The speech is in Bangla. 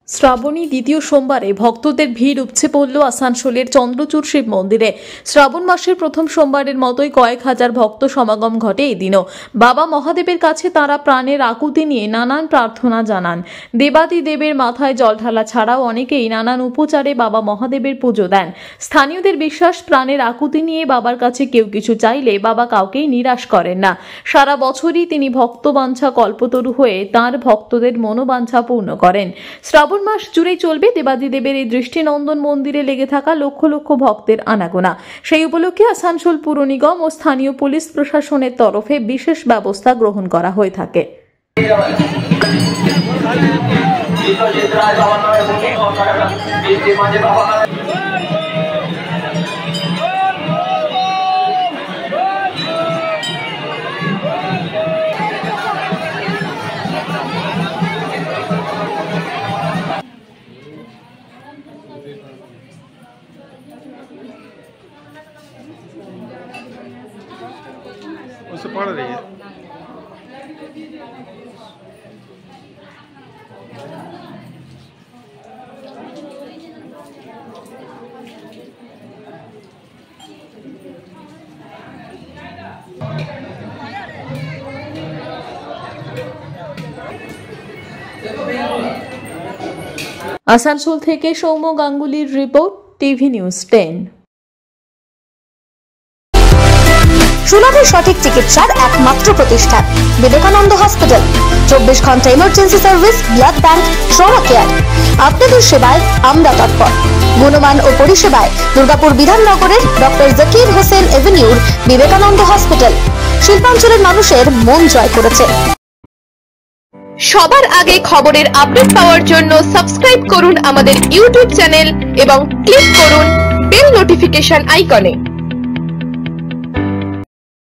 শ্রাবণী দ্বিতীয় সোমবারে ভক্তদের ভিড় উপচে পড়ল আসানসোলের চন্দ্রচূড় শিব মন্দিরে। শ্রাবণ মাসের প্রথম সোমবারের মতোই কয়েক হাজার ভক্ত সমাগম ঘটে এদিনও। বাবা মহাদেবের কাছে তারা প্রাণের আকুতি নিয়ে নানান প্রার্থনা জানান। দেবাদিদেবের মাথায় জল ঢালা ছাড়াও অনেকেই নানান উপচারে বাবা মহাদেবের পুজো দেন। স্থানীয়দের বিশ্বাস, প্রাণের আকুতি নিয়ে বাবার কাছে কেউ কিছু চাইলে বাবা কাউকেই নিরাশ করেন না। সারা বছরই তিনি ভক্তবাঞ্ছা কল্পতরু হয়ে তাঁর ভক্তদের মনোবাঞ্ছা পূর্ণ করেন। শ্রাবণ মাস জুড়েই চলবে দেবাদিদেবের এই দৃষ্টিনন্দন মন্দিরে লেগে থাকা লক্ষ লক্ষ ভক্তের আনাগোনা। সেই উপলক্ষে আসানসোল পুর নিগম ও স্থানীয় পুলিশ প্রশাসনের তরফে বিশেষ ব্যবস্থা গ্রহণ করা হয়ে থাকে। उससे पढ़ रही है। আসানসোল থেকে সৌম্য গাঙ্গুলির রিপোর্ট, টিভি নিউজ 10। সুলভে সঠিক চিকিৎসার একমাত্র প্রতিষ্ঠান বিবেকানন্দ হসপিটাল। 24 ঘন্টা emergency service, blood bank, trauma care. আপনাদের সেবায় আমরা তৎপর। গুণমান ও পরিষেবায় দুর্গাপুর বিধাননগরের ডক্টর জাকির হোসেন এভিনিউর বিবেকানন্দ হসপিটাল শিল্পাঞ্চলের মানুষের মন জয় করেছে। সবার আগে খবরের আপডেট পাওয়ার জন্য সাবস্ক্রাইব করুন আমাদের ইউটিউব চ্যানেল এবং ক্লিক করুন বেল নোটিফিকেশন আইকনে।